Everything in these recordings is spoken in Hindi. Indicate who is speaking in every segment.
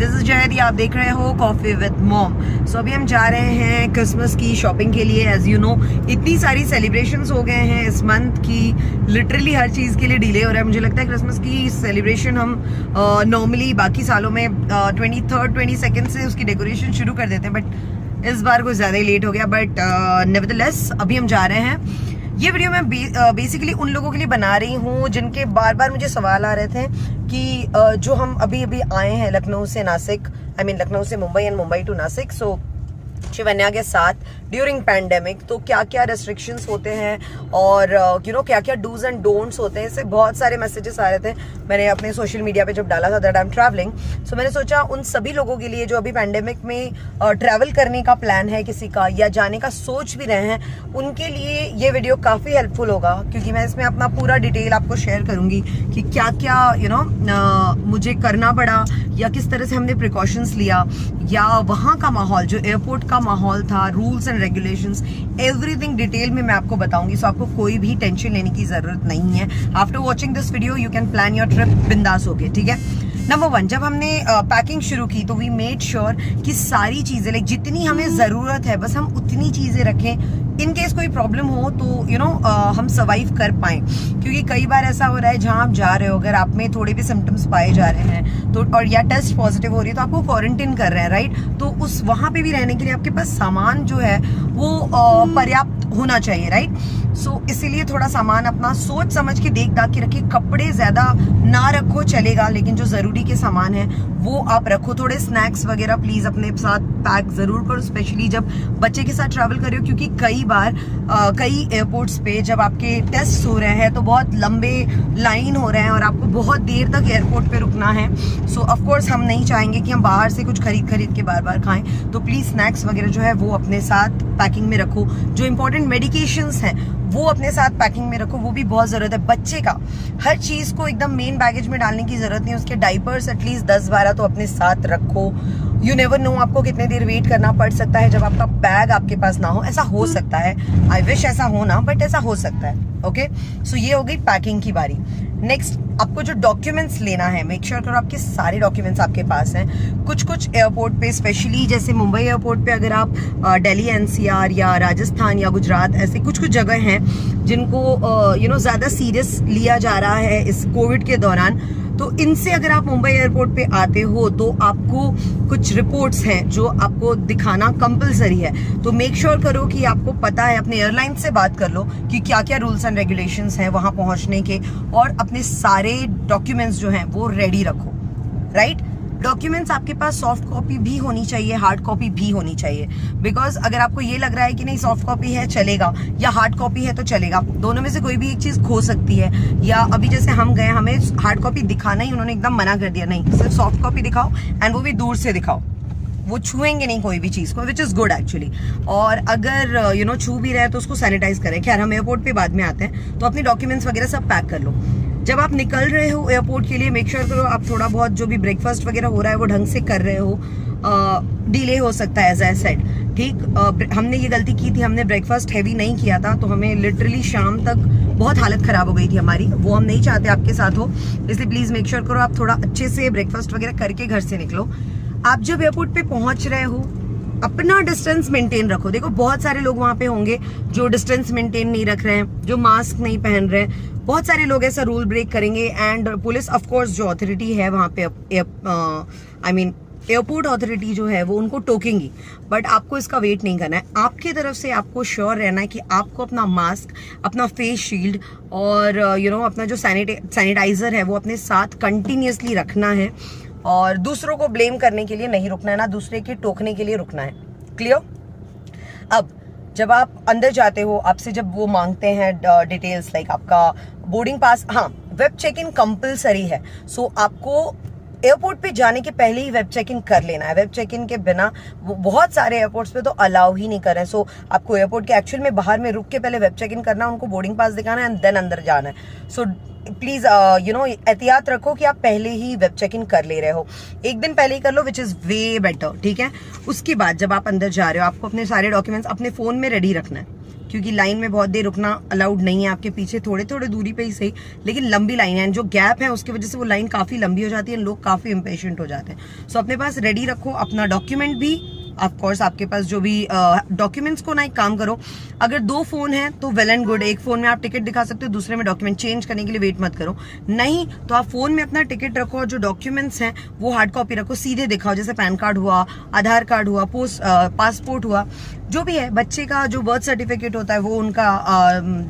Speaker 1: दिस इज जयदी, आप देख रहे हो कॉफी विद मॉम। सो अभी हम जा रहे हैं क्रिसमस की शॉपिंग के लिए। एज यू नो इतनी सारी सेलिब्रेशंस हो गए हैं इस मंथ की, लिटरली हर चीज़ के लिए डिले हो रहा है। मुझे लगता है क्रिसमस की सेलिब्रेशन हम नॉर्मली बाकी सालों में 23rd 22nd से उसकी डेकोरेशन शुरू कर देते हैं, बट इस बार कुछ ज़्यादा ही लेट हो गया। बट नेवरदलेस अभी हम जा रहे हैं। ये वीडियो मैं बेसिकली उन लोगों के लिए बना रही हूँ जिनके बार बार मुझे सवाल आ रहे थे कि जो हम अभी अभी आए हैं लखनऊ से नासिक, लखनऊ से मुंबई एंड मुंबई टू नासिक, सो शिवन्या के साथ ड्यूरिंग पैंडेमिक, तो क्या क्या रेस्ट्रिक्शंस होते हैं और क्या क्या डूज एंड डोंट्स होते हैं। इससे बहुत सारे मैसेजेस आ रहे थे। मैंने अपने सोशल मीडिया पे जब डाला था दैट आई एम ट्रैवलिंग, सो मैंने सोचा उन सभी लोगों के लिए जो अभी पैंडेमिक में ट्रैवल करने का प्लान है किसी का या जाने का सोच भी रहे हैं, उनके लिए ये वीडियो काफ़ी हेल्पफुल होगा, क्योंकि मैं इसमें अपना पूरा डिटेल आपको शेयर करूंगी कि क्या क्या मुझे करना पड़ा या किस तरह से हमने प्रिकॉशंस लिया, या वहाँ का माहौल जो एयरपोर्ट का माहौल था, rules and regulations, everything detail में मैं आपको बताऊंगी। सो आपको कोई भी टेंशन लेने की जरूरत नहीं है। After watching this video you can plan your trip बिंदास होके, ठीक है। नंबर 1, जब हमने पैकिंग शुरू की तो वी मेड श्योर कि सारी चीजें लाइक जितनी हमें जरूरत है बस हम उतनी चीजें रखें। इन केस कोई प्रॉब्लम हो तो हम सर्वाइव कर पाए, क्योंकि कई बार ऐसा हो रहा है जहां आप जा रहे हो, अगर आप में थोड़े भी सिम्टम्स पाए जा रहे हैं तो और या टेस्ट पॉजिटिव हो रही है तो आपको क्वारंटीन कर रहे हैं, राइट। तो उस वहां पे भी रहने के लिए आपके पास सामान जो है वो पर्याप्त होना चाहिए, राइट। सो इसीलिए थोड़ा सामान अपना सोच समझ के देख दाख के रखिए। कपड़े ज्यादा ना रखो चलेगा, लेकिन जो जरूरी के सामान है वो आप रखो। थोड़े स्नैक्स वगैरह प्लीज अपने साथ पैक जरूर करो, स्पेशली जब बच्चे के साथ ट्रैवल कर रहे हो, क्योंकि कई बार कई एयरपोर्ट्स पे जब आपके टेस्ट हो रहे हैं तो बहुत लंबे लाइन हो रहे हैं और आपको बहुत देर तक एयरपोर्ट पे रुकना है। सो ऑफ कोर्स हम नहीं चाहेंगे कि हम बाहर से कुछ खरीद के बार बार खाएं, तो प्लीज स्नैक्स वगैरह जो है वो अपने साथ पैकिंग में रखो। जो इंपॉर्टेंट मेडिकेशंस हैं वो अपने साथ पैकिंग में रखो, वो भी बहुत जरूरत है। बच्चे का हर चीज को एकदम मेन बैगेज में डालने की जरूरत नहीं है। उसके डाइपर्स एटलीस्ट 10-12 तो अपने साथ रखो। यू नेवर नो आपको कितने देर वेट करना पड़ सकता है जब आपका बैग आपके पास ना हो। ऐसा हो सकता है, आई विश ऐसा हो ना, बट ऐसा हो सकता है। ओके, सो ये हो गई पैकिंग की बारी। नेक्स्ट, आपको जो डॉक्यूमेंट्स लेना है मेक श्योर करो आपके सारे डॉक्यूमेंट्स आपके पास हैं। कुछ एयरपोर्ट पे, स्पेशली जैसे मुंबई एयरपोर्ट पे, अगर आप दिल्ली एनसीआर या राजस्थान या गुजरात, ऐसे कुछ जगह हैं जिनको ज़्यादा सीरियस लिया जा रहा है इस कोविड के दौरान, तो इनसे अगर आप मुंबई एयरपोर्ट पे आते हो तो आपको कुछ रिपोर्ट्स हैं जो आपको दिखाना कंपलसरी है। तो मेक श्योर करो कि आपको पता है, अपने एयरलाइन से बात कर लो कि क्या क्या रूल्स एंड रेगुलेशंस हैं वहां पहुंचने के, और अपने सारे डॉक्यूमेंट्स जो हैं वो रेडी रखो, राइट। डॉक्यूमेंट्स आपके पास सॉफ्ट कॉपी भी होनी चाहिए, हार्ड कॉपी भी होनी चाहिए, बिकॉज अगर आपको ये लग रहा है कि नहीं सॉफ्ट कॉपी है चलेगा या हार्ड कॉपी है तो चलेगा, दोनों में से कोई भी एक चीज खो सकती है। या अभी जैसे हम गए, हमें हार्ड कॉपी दिखाना ही उन्होंने एकदम मना कर दिया, नहीं सिर्फ सॉफ्ट कॉपी दिखाओ, एंड वो भी दूर से दिखाओ, वो छुएंगे नहीं कोई भी चीज को, विच इज गुड एक्चुअली। और अगर छू भी रहे तो उसको सैनिटाइज करें। खैर हम एयरपोर्ट पे बाद में आते हैं, तो अपने डॉक्यूमेंट्स वगैरह सब पैक कर लो। जब आप निकल रहे हो एयरपोर्ट के लिए मेक श्योर करो आप थोड़ा बहुत जो भी ब्रेकफास्ट वगैरह हो रहा है वो ढंग से कर रहे हो। डिले हो सकता है एज आई सेड, ठीक। हमने ये गलती की थी, हमने ब्रेकफास्ट हैवी नहीं किया था, तो हमें लिटरली शाम तक बहुत हालत खराब हो गई थी हमारी। वो हम नहीं चाहते आपके साथ हो, इसलिए प्लीज मेक श्योर करो आप थोड़ा अच्छे से ब्रेकफास्ट वगैरह करके घर से निकलो। आप जब एयरपोर्ट पे पहुंच रहे हो अपना डिस्टेंस मेंटेन रखो। देखो बहुत सारे लोग वहां पे होंगे जो डिस्टेंस मेंटेन नहीं रख रहे हैं, जो मास्क नहीं पहन रहे हैं। बहुत सारे लोग ऐसा रूल ब्रेक करेंगे, एंड पुलिस ऑफ कोर्स जो अथॉरिटी है वहां पे, एयरपोर्ट अथॉरिटी जो है वो उनको टोकेंगी, बट आपको इसका वेट नहीं करना है। आपकी तरफ से आपको श्योर रहना है कि आपको अपना मास्क, अपना फेस शील्ड और अपना जो सैनिटाइजर है वो अपने साथ कंटिन्यूसली रखना है, और दूसरों को ब्लेम करने के लिए नहीं रुकना है, ना दूसरे के टोकने के लिए रुकना है। क्लियर। अब जब आप अंदर जाते हो आपसे जब वो मांगते हैं डिटेल्स लाइक आपका बोर्डिंग पास, हाँ वेब चेक इन कंपलसरी है। सो आपको एयरपोर्ट पे जाने के पहले ही वेब चेक इन कर लेना है। वेब चेक इन के बिना बहुत सारे एयरपोर्ट्स पे तो अलाउ ही नहीं कर रहे हैं। सो आपको एयरपोर्ट के एक्चुअल में बाहर में रुक के पहले वेब चेक इन करना, उनको बोर्डिंग पास दिखाना है एंड देन अंदर जाना है। सो प्लीज एहतियात रखो कि आप पहले ही वेब चेक इन कर ले रहे हो, एक दिन पहले ही कर लो, विच इज वे बेटर, ठीक है। उसके बाद जब आप अंदर जा रहे हो आपको अपने सारे डॉक्यूमेंट्स अपने फोन में रेडी रखना है, क्योंकि लाइन में बहुत देर रुकना अलाउड नहीं है। आपके पीछे थोड़े थोड़े दूरी पे ही सही, लेकिन लंबी लाइन है, जो गैप है उसकी वजह से वो लाइन काफी लंबी हो जाती है, लोग काफी इम्पेशेंट हो जाते हैं। सो अपने पास रेडी रखो अपना डॉक्यूमेंट भी, ऑफ कोर्स आपके पास जो भी डॉक्यूमेंट्स को ना एक काम करो, अगर 2 फोन है तो वेल एंड गुड, एक फोन में आप टिकट दिखा सकते हो, दूसरे में डॉक्यूमेंट चेंज करने के लिए वेट मत करो। नहीं तो आप फोन में अपना टिकट रखो और जो डॉक्यूमेंट्स हैं वो हार्ड कॉपी रखो, सीधे दिखाओ, जैसे पैन कार्ड हुआ, आधार कार्ड हुआ, पासपोर्ट हुआ, जो भी है। बच्चे का जो बर्थ सर्टिफिकेट होता है वो उनका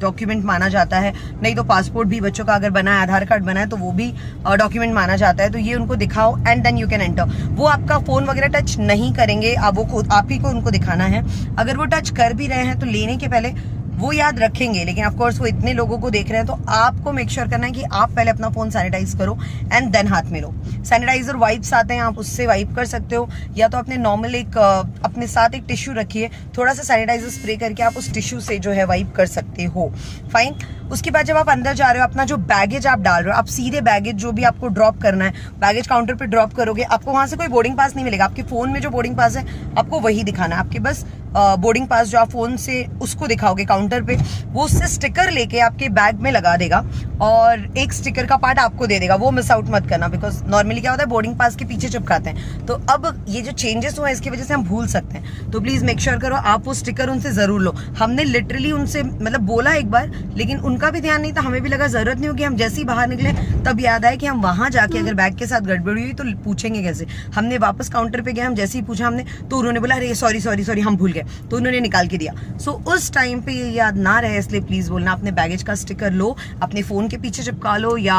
Speaker 1: डॉक्यूमेंट माना जाता है, नहीं तो पासपोर्ट भी बच्चों का अगर बना है, आधार कार्ड बना है तो वो भी डॉक्यूमेंट माना जाता है। तो ये उनको दिखाओ and then you can enter. वो आपका फोन वगैरह टच नहीं करेंगे, वो खुद आप ही को उनको दिखाना है। अगर वो टच कर भी रहे हैं तो लेने के पहले वो याद रखेंगे, लेकिन ऑफ कोर्स वो इतने लोगों को देख रहे हैं तो आपको मेक श्योर करना है कि आप पहले अपना फोन सैनिटाइज करो एंड देन हाथ में लो। सैनिटाइजर वाइप्स आते हैं, आप उससे वाइप कर सकते हो, या तो अपने नॉर्मल एक अपने साथ एक टिश्यू रखिए, थोड़ा सा सैनिटाइजर स्प्रे करके आप उस टिश्यू से जो है वाइप कर सकते हो। फाइन। उसके बाद जब आप अंदर जा रहे हो, अपना जो बैगेज आप डाल रहे हो, आप सीधे बैगेज जो भी आपको ड्रॉप करना है बैगेज काउंटर पे ड्रॉप करोगे, आपको वहां से कोई बोर्डिंग पास नहीं मिलेगा। आपके फोन में जो बोर्डिंग पास है आपको वही दिखाना है। आपके बस बोर्डिंग पास जो आप फोन से उसको दिखाओगे काउंटर पे, वो उससे स्टिकर लेके आपके बैग में लगा देगा और एक स्टिकर का पार्ट आपको दे देगा, वो मिस आउट मत करना, बिकॉज नॉर्मली क्या होता है बोर्डिंग पास के पीछे चिपकाते हैं। तो अब ये जो चेंजेस हुए हैं इसकी वजह से हम भूल सकते हैं, तो प्लीज मेक श्योर करो आप वो स्टिकर उनसे जरूर लो। हमने लिटरली उनसे मतलब बोला एक बार, लेकिन उनका भी ध्यान नहीं था, हमें भी लगा जरूरत नहीं होगी, हम जैसे ही बाहर निकले तब याद आया कि हम वहां जाके अगर बैग के साथ गड़बड़ी हुई तो पूछेंगे कैसे। हमने वापस काउंटर पे गए, हम जैसे ही पूछा हमने तो उन्होंने बोला अरे सॉरी सॉरी सॉरी हम भूल गए, तो उन्होंने निकाल के दिया। सो उस टाइम पे ये याद ना रहे, इसलिए प्लीज बोलना अपने बैगेज का स्टिकर लो, अपने फोन के पीछे चिपका लो या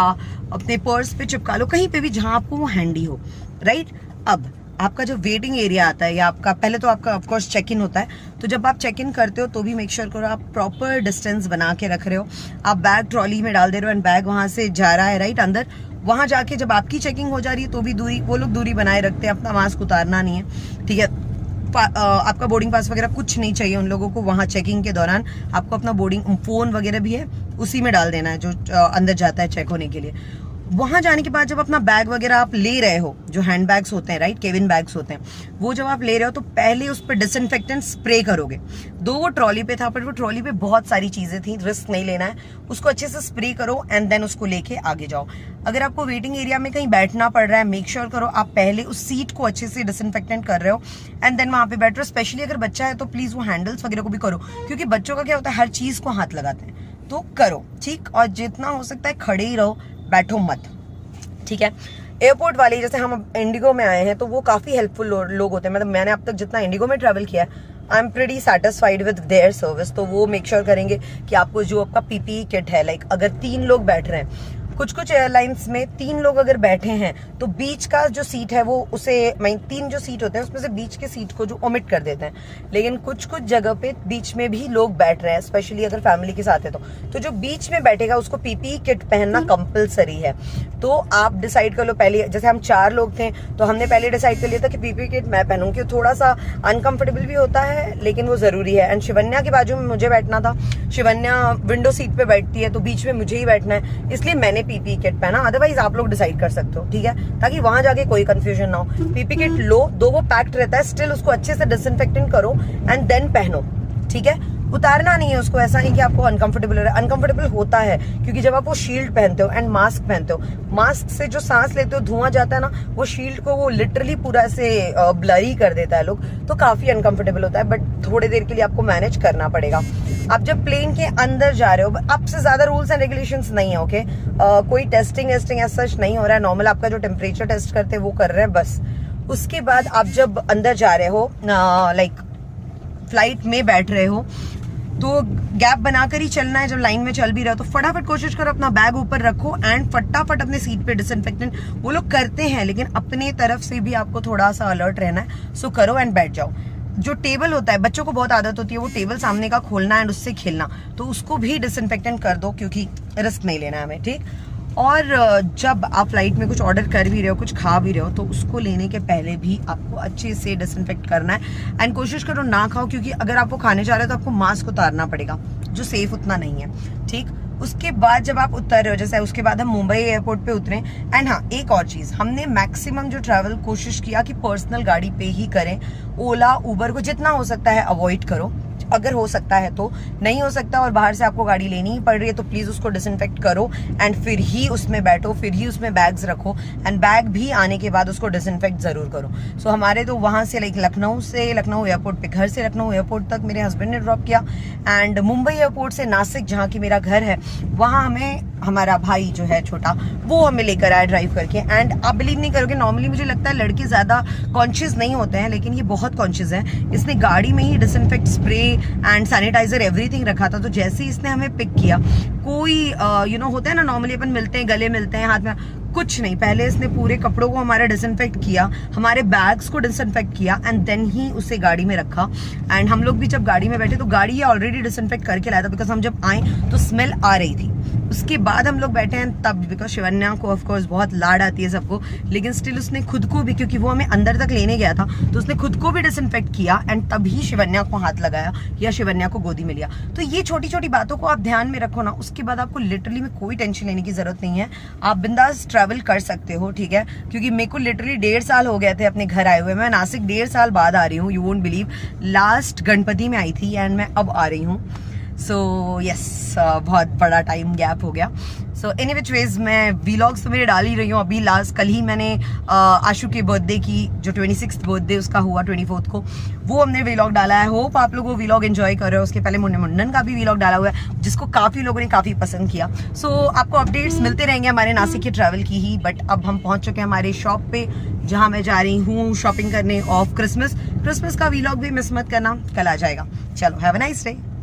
Speaker 1: अपने पर्स पे चिपका लो, कहीं पे भी जहां आपको वो हैंडी हो, राइट। अब आपका जो वेटिंग एरिया आता है या आपका पहले तो आपका ऑफ कोर्स चेक इन होता है, तो जब आप चेक इन करते हो तो भी मेक श्योर करो आप प्रॉपर डिस्टेंस बना के रख रहे हो। आप बैग ट्रॉली में डाल दे रहे हो एंड बैग वहां से जा रहा है राइट अंदर, वहां जाके जब आपकी चेकिंग हो जा रही है तो भी दूरी, वो लोग दूरी बनाए रखते हैं, अपना मास्क उतारना नहीं है, ठीक है। आपका बोर्डिंग पास वगैरह कुछ नहीं चाहिए उन लोगों को वहां चेकिंग के दौरान। आपको अपना बोर्डिंग फोन वगैरह भी है उसी में डाल देना है जो अंदर जाता है चेक होने के लिए। वहां जाने के बाद जब अपना बैग वगैरह आप ले रहे हो, जो हैंड बैग्स होते हैं राइट, केबिन बैग्स होते हैं, वो जब आप ले रहे हो तो पहले उस पर डिसइंफेक्टेंट स्प्रे करोगे। वो ट्रॉली पे था, पर वो ट्रॉली पे बहुत सारी चीजें थी, रिस्क नहीं लेना है, उसको अच्छे से स्प्रे करो एंड देन उसको लेके आगे जाओ। अगर आपको वेटिंग एरिया में कहीं बैठना पड़ रहा है, मेक श्योर करो आप पहले उस सीट को अच्छे से डिसइंफेक्टेंट कर रहे हो एंड देन वहां पे बैठ रहे हो। स्पेशली अगर बच्चा है तो प्लीज वो हैंडल्स वगैरह को भी करो, क्योंकि बच्चों का क्या होता है हर चीज को हाथ लगाते हैं, तो करो ठीक। और जितना हो सकता है खड़े ही रहो, बैठो मत, ठीक है। एयरपोर्ट वाले, जैसे हम इंडिगो में आए हैं तो वो काफी हेल्पफुल लोग होते हैं, मतलब मैंने अब तक जितना इंडिगो में ट्रैवल किया है I am pretty satisfied with their service. तो वो मेक श्योर करेंगे कि आपको जो आपका पीपीई किट है, लाइक अगर 3 लोग बैठ रहे हैं, कुछ एयरलाइंस में 3 लोग अगर बैठे हैं तो बीच का जो सीट है वो उसे 3 जो सीट होते हैं उसमें से बीच के सीट को जो ओमिट कर देते हैं, लेकिन कुछ जगह पे बीच में भी लोग बैठ रहे हैं, स्पेशली अगर फैमिली के साथ है तो जो बीच में बैठेगा उसको पीपीई किट पहनना कंपलसरी है। तो आप डिसाइड कर लो पहले, जैसे हम 4 लोग थे तो हमने पहले डिसाइड कर लिया था कि पीपीई किट मैं पहनूंगी। थोड़ा सा अनकंफर्टेबल भी होता है लेकिन वो जरूरी है। एंड शिवन्या के बाजू में मुझे बैठना था, शिवन्या विंडो सीट पे बैठती है तो बीच में मुझे ही बैठना है, इसलिए मैंने पीपी किट पहना। अदरवाइज आप लोग डिसाइड कर सकते हो, ठीक है, ताकि वहां जाके कोई कंफ्यूजन ना हो। पीपी किट लो, दो वो पैक्ड रहता है, स्टिल उसको अच्छे से डिसइंफेक्टेंट करो एंड देन पहनो, ठीक है। उतारना नहीं है उसको, ऐसा नहीं कि आपको अनकंफर्टेबल हो रहा है, अनकंफर्टेबल होता है क्योंकि जब आप वो शील्ड पहनते हो एंड मास्क पहनते हो, मास्क से जो सांस लेते हो धुआं जाता है ना, वो शील्ड को वो लिटरली पूरा से ब्लरी कर देता है लोग, तो काफी अनकंफर्टेबल होता है, बट थोड़ी देर के लिए आपको मैनेज करना पड़ेगा। आप जब प्लेन के अंदर जा रहे हो, आपसे ज्यादा रूल्स एंड रेगुलेशंस नहीं है, ओके। कोई टेस्टिंग एज सच नहीं हो रहा है, नॉर्मल आपका जो टेम्परेचर टेस्ट करते हैं वो कर रहे हैं बस। उसके बाद आप जब अंदर जा रहे हो, लाइक फ्लाइट में बैठ रहे हो, तो गैप बनाकर ही चलना है। जब लाइन में चल भी रहे हो तो फटाफट कोशिश करो अपना बैग ऊपर रखो एंड फटाफट अपने सीट पे डिसइंफेक्टेंट, वो लोग करते हैं लेकिन अपने तरफ से भी आपको थोड़ा सा अलर्ट रहना है, सो करो एंड बैठ जाओ। जो टेबल होता है, बच्चों को बहुत आदत होती है वो टेबल सामने का खोलना एंड उससे खेलना, तो उसको भी डिसइंफेक्टेंट कर दो क्योंकि रिस्क नहीं लेना है हमें, ठीक। और जब आप फ्लाइट में कुछ ऑर्डर कर भी रहे हो, कुछ खा भी रहे हो, तो उसको लेने के पहले भी आपको अच्छे से डिसइंफेक्ट करना है एंड कोशिश करो ना खाओ, क्योंकि अगर आप वो खाने जा रहे हो तो आपको मास्क उतारना पड़ेगा जो सेफ उतना नहीं है, ठीक। उसके बाद जब आप उतर रहे हो, जैसे उसके बाद हम मुंबई एयरपोर्ट पे उतरे। एंड हाँ, एक और चीज, हमने मैक्सिमम जो ट्रैवल कोशिश किया कि पर्सनल गाड़ी पे ही करें, ओला उबर को जितना हो सकता है अवॉइड करो, अगर हो सकता है तो, नहीं हो सकता और बाहर से आपको गाड़ी लेनी ही पड़ रही है तो प्लीज उसको डिसइंफेक्ट करो एंड फिर ही उसमें बैठो, फिर ही उसमें बैग्स रखो एंड बैग भी आने के बाद उसको डिसइंफेक्ट जरूर करो। सो हमारे तो वहां से लाइक लखनऊ एयरपोर्ट पे, घर से लखनऊ एयरपोर्ट तक मेरे हस्बैंड ने ड्रॉप किया एंड मुंबई एयरपोर्ट से नासिक जहाँ की मेरा घर है वहाँ हमें हमारा भाई जो है छोटा वो हमें लेकर आया ड्राइव करके। एंड आप बिलीव नहीं करोगे, नॉर्मली मुझे लगता है लड़के ज्यादा कॉन्शियस नहीं होते हैं लेकिन ये बहुत कॉन्शियस है। इसने गाड़ी में ही disinfect spray and sanitiser everything रखा था। तो जैसे ही इसने हमें पिक किया, कोई यू नो होता है ना नॉर्मली अपन मिलते हैं, गले मिलते हैं, हाथ में, कुछ नहीं, पहले इसने पूरे कपड़ों को हमारा डिसइंफेक्ट किया, हमारे बैग्स को डिसइंफेक्ट किया एंड देन ही उसे गाड़ी में रखा। एंड हम लोग भी जब गाड़ी में बैठे तो गाड़ी ये ऑलरेडी डिसइंफेक्ट करके लाया था बिकॉज हम जब आए तो स्मेल आ रही थी। उसके बाद हम लोग बैठे हैं तब, बिकॉज शिवन्या को ऑफ कोर्स बहुत लाड आती है सबको, लेकिन स्टिल उसने खुद को भी, क्योंकि वो हमें अंदर तक लेने गया था तो उसने खुद को भी डिसइंफेक्ट किया एंड तभी शिवन्या को हाथ लगाया या शिवन्या को गोदी में लिया। तो ये छोटी छोटी बातों को आप ध्यान में रखो ना, उसके बाद आपको लिटरली में कोई टेंशन लेने की जरूरत नहीं है। आप बिंदास ट्रैवल कर सकते हो, ठीक है। क्योंकि मेरे को लिटरली 1.5 साल हो गए थे अपने घर आए हुए। मैं नासिक 1.5 साल बाद आ रही हूँ, you won't believe. Last Ganpati में आई थी एंड मैं अब आ रही हूँ। सो यस, बहुत बड़ा टाइम गैप हो गया। सो एनी विच वेज मैं व्लॉग्स तो मेरे डाल ही रही हूँ। अभी लास्ट कल ही मैंने आशु के बर्थडे की, जो 26th बर्थडे उसका हुआ 24th को, वो हमने व्लॉग डाला है। होप आप लोग वो व्लॉग एंजॉय कर रहे हो। उसके पहले मुंडन का भी व्लॉग डाला हुआ है जिसको काफी लोगों ने काफी पसंद किया। सो आपको अपडेट्स मिलते रहेंगे हमारे नासिक के ट्रैवल की ही। बट अब हम पहुंच चुके हैं हमारे शॉप पे जहां मैं जा रही हूँ शॉपिंग करने ऑफ क्रिसमस का व्लॉग भी मिस मत करना, कल आ जाएगा। चलो, हैव अ नाइस डे।